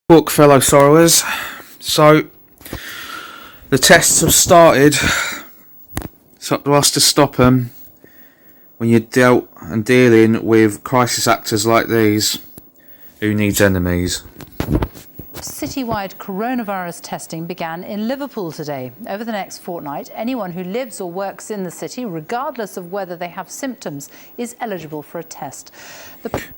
Book, fellow sorrowers. So, the tests have started. It's up to us to stop them. When you're dealt and dealing with crisis actors like these, who needs enemies? Citywide coronavirus testing began in Liverpool today. Over the next fortnight, anyone who lives or works in the city, regardless of whether they have symptoms, is eligible for a test.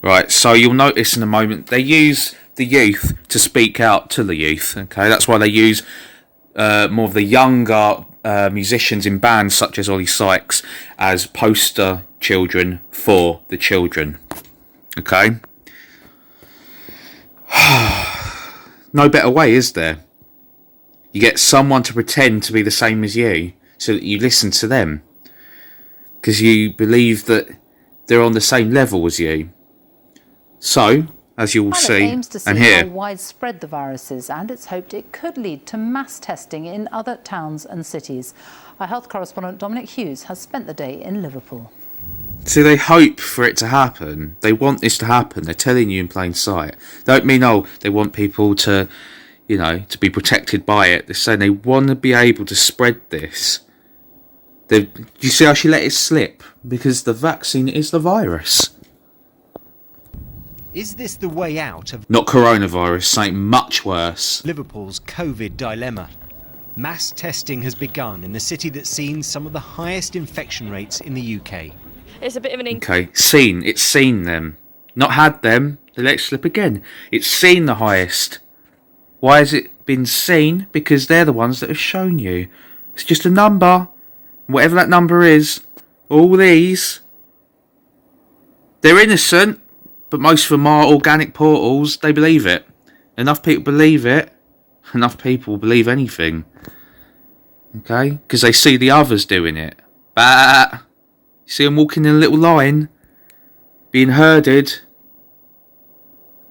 Right, so you'll notice in a moment they use the youth to speak out to the youth. Okay, that's why they use more of the younger musicians in bands such as Ollie Sykes as poster children for the children. Okay. No better way, is there? You get someone to pretend to be the same as you so that you listen to them because you believe that they're on the same level as you. So, as you will see aims to see and hear, how widespread the virus is, and it's hoped it could lead to mass testing in other towns and cities. Our health correspondent Dominic Hughes has spent the day in Liverpool. see, they hope for it to happen. They want this to happen. They're telling you in plain sight. They don't mean, oh, they want people to, to be protected by it. They're saying they want to be able to spread this. Do you see how she let it slip? Because the vaccine is the virus. Is this the way out of Not coronavirus, something much worse. Liverpool's COVID dilemma? Mass testing has begun in the city that's seen some of the highest infection rates in the UK. It's a bit of an Okay, it's seen them. Not had them, they let it slip again. It's seen the highest. Why has it been seen? Because they're the ones that have shown you. It's just a number. Whatever that number is, all these, they're innocent, but most of them are organic portals. They believe it. Enough people believe it. Enough people will believe anything. Okay? Because they see the others doing it. Bah! You see them walking in a little line, being herded.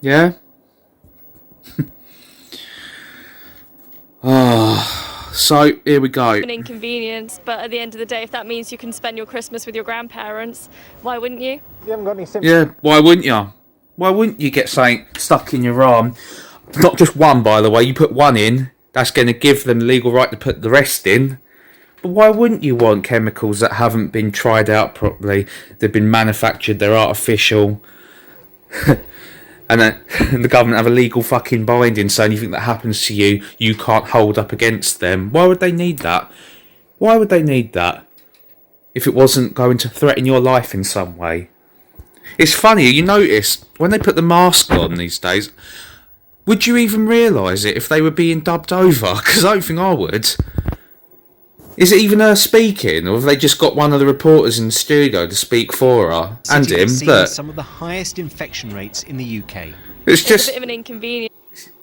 Yeah? So, here we go. an inconvenience, but at the end of the day, if that means you can spend your Christmas with your grandparents, why wouldn't you? You haven't got any symptoms. Yeah, why wouldn't you? Why wouldn't you get something stuck in your arm? Not just one, by the way. You put one in, that's going to give them the legal right to put the rest in. But why wouldn't you want chemicals that haven't been tried out properly? They've been manufactured, they're artificial. And the government have a legal fucking binding, so anything that happens to you, you can't hold up against them. Why would they need that? Why would they need that? If it wasn't going to threaten your life in some way. It's funny, you notice, when they put the mask on these days, would you even realise it if they were being dubbed over? Because I don't think I would. Is it even her speaking, or have they just got one of the reporters in the studio to speak for her and City him? that's seen Look, some of the highest infection rates in the UK. it's It's a just bit of an inconvenience,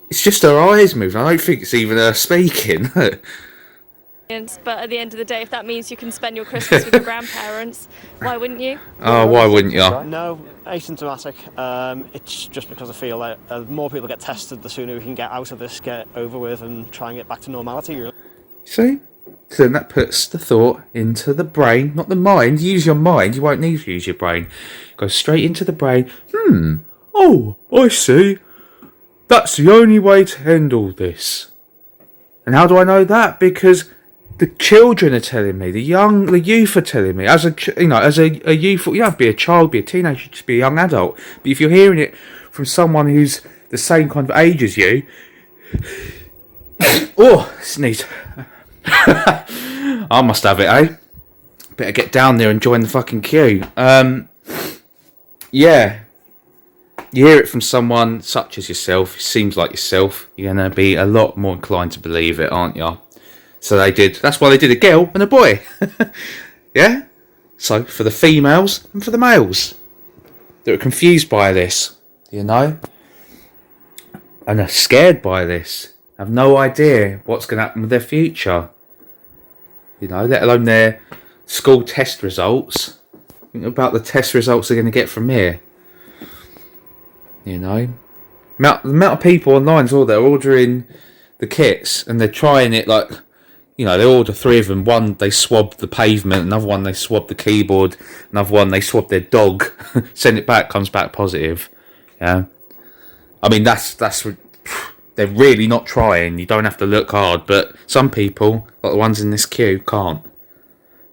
it's just her eyes moving. I don't think it's even her speaking. but at the end of the day, if that means you can spend your Christmas with your grandparents, why wouldn't you? Oh, why wouldn't you? No, asymptomatic. It's just because I feel like the more people get tested, the sooner we can get out of this, get over with, and try and get back to normality. Really. See? So then that puts the thought into the brain, not the mind. Use your mind, you won't need to use your brain. Go straight into the brain. Oh, I see. That's the only way to handle this. And how do I know that? Because the children are telling me, the youth are telling me. As a youth, you don't have to be a child, be a teenager, just be a young adult. But if you're hearing it from someone who's the same kind of age as you, oh, sneeze. I must have it, eh? Better get down there and join the fucking queue. Yeah. You hear it from someone such as yourself, seems like yourself, you're going to be a lot more inclined to believe it, aren't you? So that's why they did a girl and a boy. Yeah? So, for the females and for the males that are confused by this, and are scared by this, have no idea what's going to happen with their future. Let alone their school test results. Think about the test results they're going to get from here. The amount of people online as well, they're ordering the kits and they're trying it like, they order 3 of them. One, they swab the pavement. Another one, they swab the keyboard. Another one, they swab their dog. Send it back, comes back positive. Yeah. I mean, that's They're really not trying. You don't have to look hard, but some people, like the ones in this queue, can't.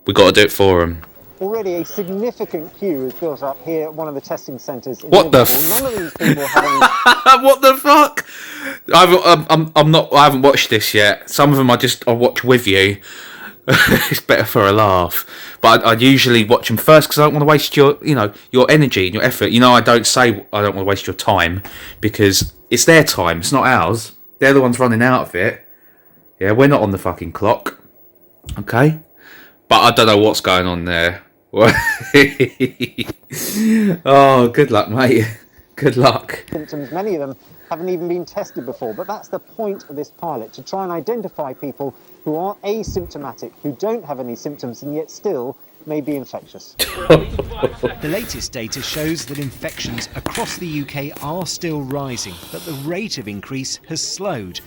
We've got to do it for them. Already a significant queue is built up here at one of the testing centres in What the Liverpool. None of these people have any... What the fuck? I haven't watched this yet. Some of them I watch with you. It's better for a laugh. But I usually watch them first because I don't want to waste your energy and your effort. I don't say I don't want to waste your time because it's their time. It's not ours. They're the ones running out of it. Yeah, we're not on the fucking clock. Okay? But I don't know what's going on there. Oh, good luck, mate. Good luck. symptoms. Many of them haven't even been tested before. But that's the point of this pilot, to try and identify people who are asymptomatic, who don't have any symptoms and yet still may be infectious. The latest data shows that infections across the UK are still rising, but the rate of increase has slowed.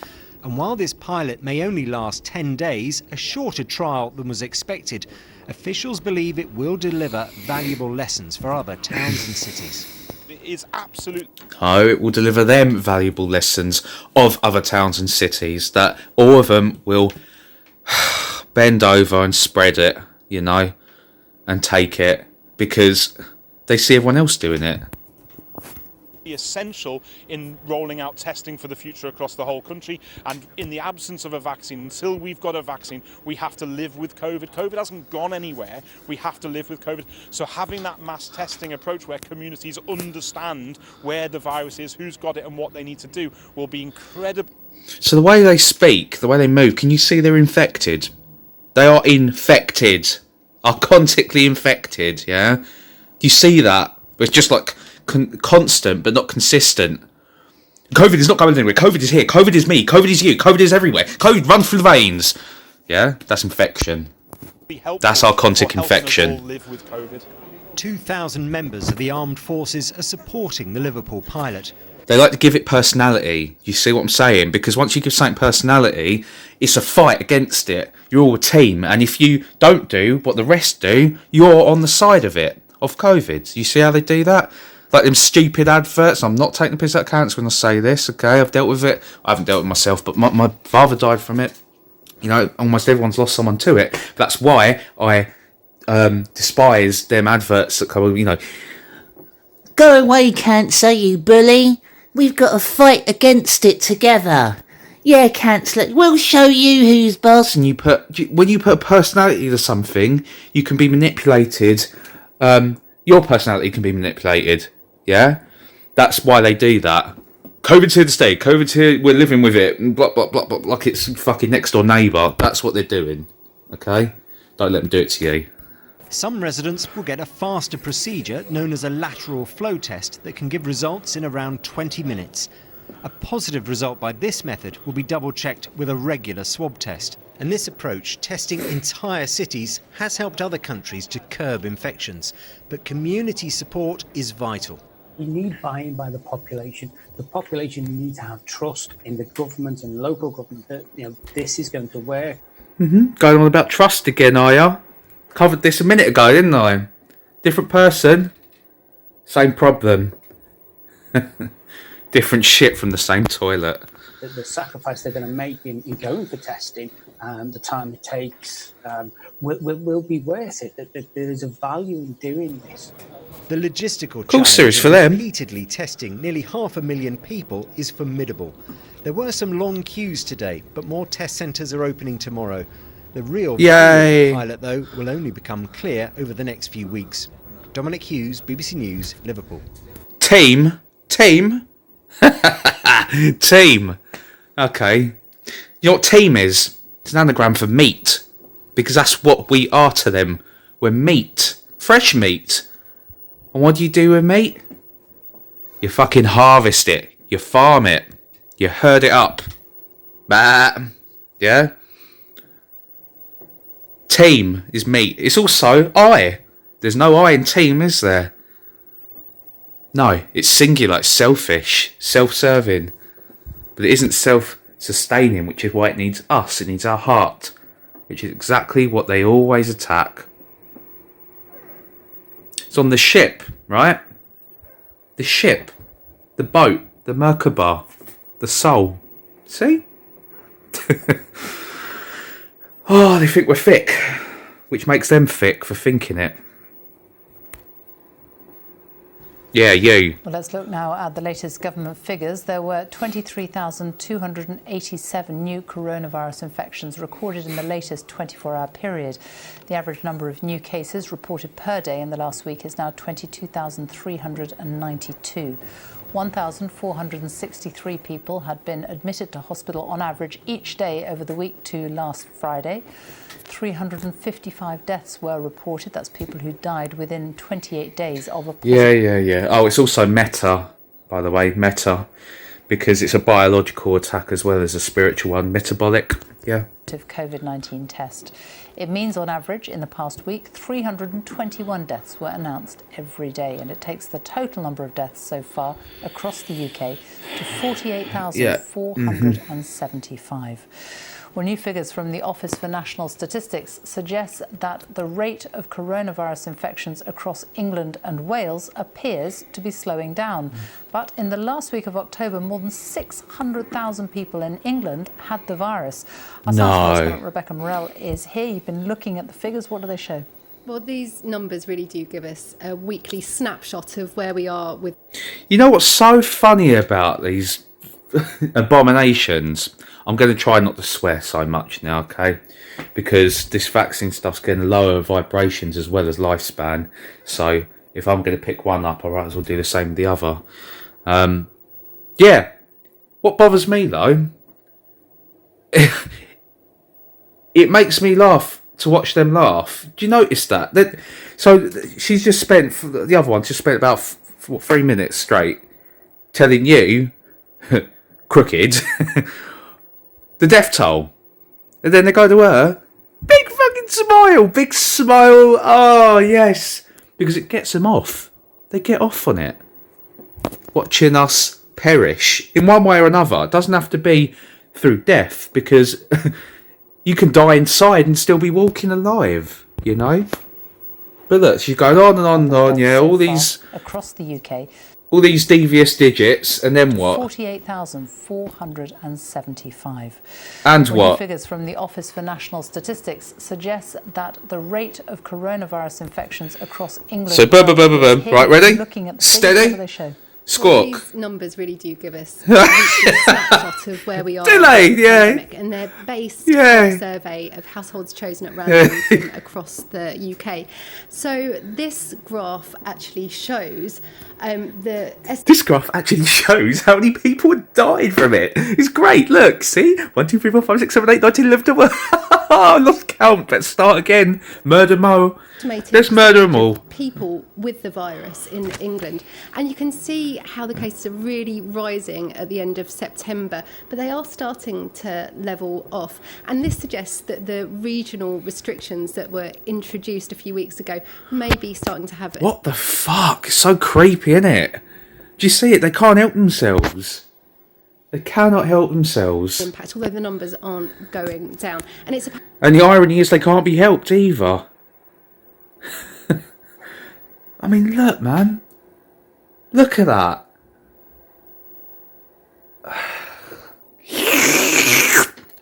And while this pilot may only last 10 days, a shorter trial than was expected, officials believe it will deliver valuable lessons for other towns and cities. Is absolute. No, it will deliver them valuable lessons of other towns and cities that all of them will bend over and spread it, and take it because they see everyone else doing it. Essential in rolling out testing for the future across the whole country, and in the absence of a vaccine, until we've got a vaccine, we have to live with COVID. COVID hasn't gone anywhere. We have to live with COVID. So having that mass testing approach where communities understand where the virus is, who's got it and what they need to do will be incredible. So the way they speak, the way they move, can you see they're infected? They are infected. Archontically infected, yeah? Do you see that? It's just like constant but not consistent. COVID is not going anywhere. COVID is here. COVID is me. COVID is you. COVID is everywhere. COVID runs through the veins. Yeah, that's infection. That's archontic infection. Live with COVID. 2,000 members of the armed forces are supporting the Liverpool pilot. They like to give it personality. You see what I'm saying? Because once you give something personality, it's a fight against it. You're all a team. And if you don't do what the rest do, you're on the side of it, of COVID. You see how they do that? Like them stupid adverts. I'm not taking the piss out of cancer when I say this, okay? I've dealt with it. I haven't dealt with it myself, but my father died from it. Almost everyone's lost someone to it. That's why I despise them adverts that come, Go away, cancer, you bully. We've got to fight against it together. Yeah, cancer, we'll show you who's boss. And when you put a personality to something, you can be manipulated. Your personality can be manipulated. Yeah? That's why they do that. COVID's here to stay. COVID's here, we're living with it. Blah, blah, blah, blah, like it's fucking next door neighbour. That's what they're doing. Okay? Don't let them do it to you. Some residents will get a faster procedure known as a lateral flow test that can give results in around 20 minutes. A positive result by this method will be double-checked with a regular swab test. And this approach, testing entire cities, has helped other countries to curb infections. But community support is vital. You need buy-in by the population. The population needs to have trust in the government and local government that this is going to work. Going on about trust again, are ya? Covered this a minute ago, didn't I? Different person, same problem. Different shit from the same toilet. The sacrifice they're going to make in going for testing, the time it takes, will be worth it. That there is a value in doing this. The logistical course there is challenge for of them. repeatedly testing nearly 500,000 people is formidable. There were some long queues today, but more test centres are opening tomorrow. The real value of the pilot, though, will only become clear over the next few weeks. Dominic Hughes, BBC News, Liverpool. Team? Team. Okay. You know what team is? It's an anagram for meat. Because that's what we are to them. We're meat. Fresh meat. And what do you do with meat? You fucking harvest it. You farm it. You herd it up. Bah. Yeah? Team is meat. It's also I. There's no I in team, is there? No, it's singular, it's selfish, self-serving. But it isn't self-sustaining, which is why it needs us. It needs our heart, which is exactly what they always attack. It's on the ship, right? The ship, the boat, the Merkaba, the soul. See? Oh, they think we're thick, which makes them thick for thinking it. Yeah, you. Well, let's look now at the latest government figures. There were 23,287 new coronavirus infections recorded in the latest 24-hour period. The average number of new cases reported per day in the last week is now 22,392. 1,463 people had been admitted to hospital on average each day over the week to last Friday. 355 deaths were reported. That's people who died within 28 days of a positive. Yeah. Oh, it's also meta, by the way, meta, because it's a biological attack as well as a spiritual one, metabolic. Yeah. COVID-19 test. It means on average in the past week 321 deaths were announced every day, and it takes the total number of deaths so far across the UK to 48,475. Well, new figures from the Office for National Statistics suggest that the rate of coronavirus infections across England and Wales appears to be slowing down. But in the last week of October, more than 600,000 people in England had the virus. Our science correspondent Rebecca Morell is here. You've been looking at the figures. What do they show? Well, these numbers really do give us a weekly snapshot of where we are with... You know what's so funny about these abominations? I'm going to try not to swear so much now, okay? Because this vaccine stuff's getting lower vibrations as well as lifespan. So if I'm going to pick one up, I might as well do the same with the other. Yeah. What bothers me, though, it makes me laugh to watch them laugh. Do you notice that? So she's just spent, the other one just spent about 3 minutes straight telling you, crooked, the death toll. And then they go to her, big smile. Oh, yes. Because it gets them off. They get off on it. Watching us perish in one way or another. It doesn't have to be through death, because you can die inside and still be walking alive, you know? But look, she's going on and on and on, yeah, all these... Across the UK. All these devious digits, and then what? 48,475. And what? Figures from the Office for National Statistics suggest that the rate of coronavirus infections across England... So, boom. Right, ready? Steady? Squawk. Well, these numbers really do give us a snapshot of where we are. Delayed, yeah. And they're based on a survey of households chosen at random from across the UK. So this graph actually shows This graph actually shows how many people have died from it. It's great. Look, see? 1, 2, 3, 4, 5, 6, 7, 8, 9, 10, 11, 12. I lost count. Let's start again. Murder Mo. Let's murder them all. People with the virus in England, and you can see how the cases are really rising at the end of September, but they are starting to level off, and this suggests that the regional restrictions that were introduced a few weeks ago may be starting to have... What the fuck? It's so creepy, isn't it? Do you see it? They can't help themselves. They cannot help themselves. Impact, although the numbers aren't going down, and it's... And the irony is they can't be helped either. I mean, look, man. Look at that.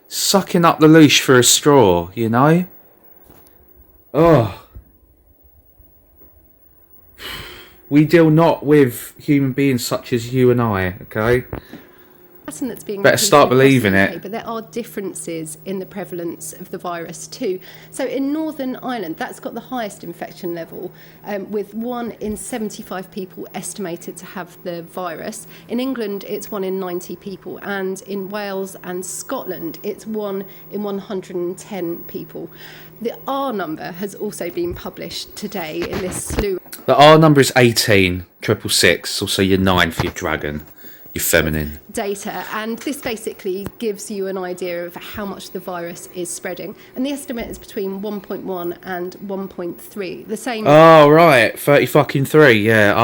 Sucking up the leash for a straw, you know? Oh. We deal not with human beings such as you and I, okay? That's being better start believing it. But there are differences in the prevalence of the virus too. So in Northern Ireland, that's got the highest infection level, with 1 in 75 people estimated to have the virus. In England, it's 1 in 90 people, and in Wales and Scotland, it's 1 in 110 people. The R number has also been published today in this slew. The R number is 18, 666, also your 9 for your dragon. You're feminine. Data, and this basically gives you an idea of how much the virus is spreading, and the estimate is between 1.1 and 1.3, the same. Oh right, 30 yeah.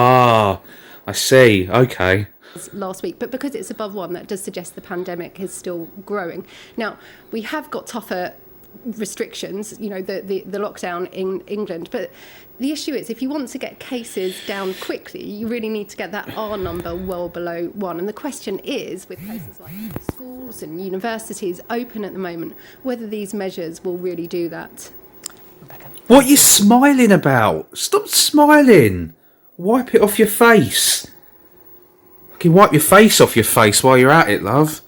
I see. Okay. Last week, but because it's above 1, that does suggest the pandemic is still growing. Now we have got tougher restrictions, the lockdown in England. But the issue is, if you want to get cases down quickly, you really need to get that R number well below 1. And the question is, with places like schools and universities open at the moment, whether these measures will really do that. What are you smiling about? Stop smiling. Wipe it off your face. You can wipe your face off your face while you're at it, love.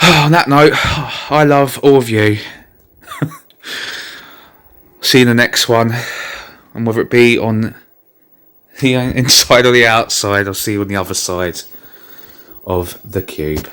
On that note, I love all of you. See you in the next one. And whether it be on the inside or the outside, I'll see you on the other side of the cube.